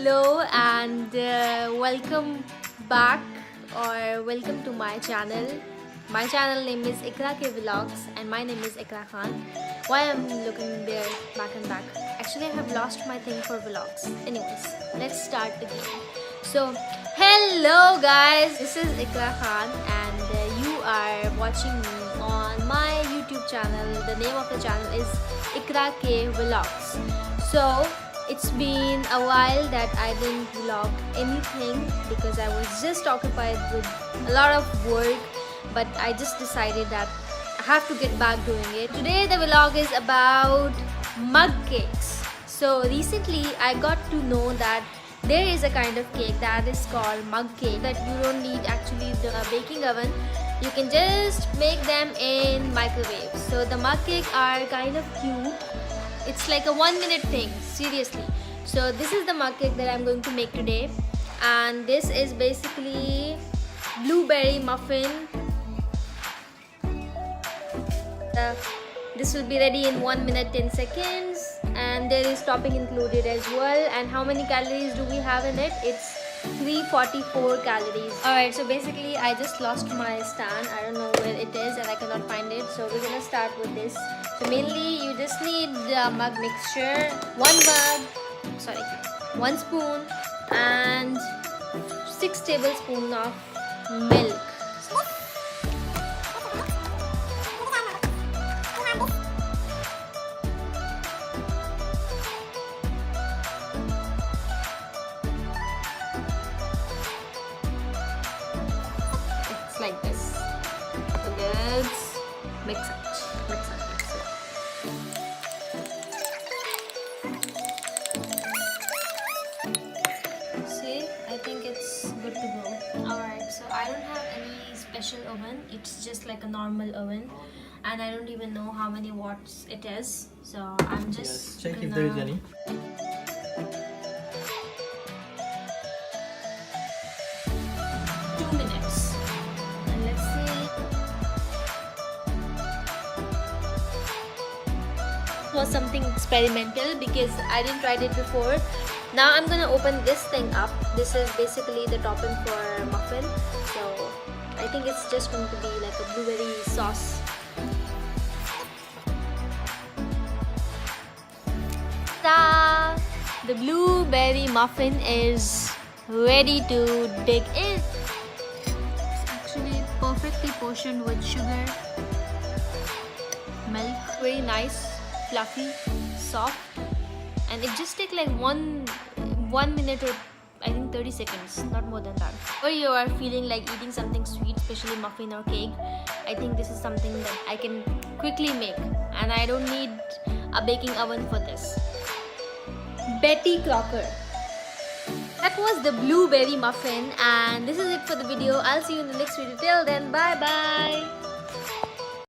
Hello and welcome back or welcome to my channel. My channel name is IqraKVlogs and my name is Iqra Khan. Why I'm looking there back and back? Actually, I have lost my thing for vlogs. Anyways, let's start again. So, hello guys, this is Iqra Khan and you are watching me on my YouTube channel. The name of the channel is IqraKVlogs. So, it's been a while that I didn't vlog anything because I was just occupied with a lot of work, but I just decided that I have to get back doing it. Today the vlog is about mug cakes. So recently I got to know that there is a kind of cake that is called mug cake, that you don't need actually the baking oven. You can just make them in microwave. So the mug cake are kind of cute. It's like a 1 minute thing, seriously. So this is the mug cake that I'm going to make today, and this is basically blueberry muffin. This will be ready in 1 minute 10 seconds, and there is topping included as well. And how many calories do we have in it? It's 344 calories. Alright, so basically I just lost my stand. I don't know where it is and I cannot find it, so we're gonna start with this. So mainly you just need the mug mixture, one spoon and 6 tablespoons of milk. It's like this. So let's mix it. I think it's good to go. Alright, so I don't have any special oven. It's just like a normal oven, and I don't even know how many watts it is. So I'm just check if there is any. 2 minutes. And let's see. It was something experimental because I didn't try it before. Now I'm gonna open this thing up. This is basically the topping for muffin. So I think it's just going to be like a blueberry sauce. Ta! The blueberry muffin is ready to dig in. It's actually perfectly portioned with sugar, milk. Very nice, fluffy, soft. And it just takes like one minute or I think 30 seconds, not more than that. Or you are feeling like eating something sweet, especially muffin or cake, I think this is something that I can quickly make, and I don't need a baking oven for this. Betty Crocker. That was the blueberry muffin, and this is it for the video. I'll see you in the next video. Till then, bye bye.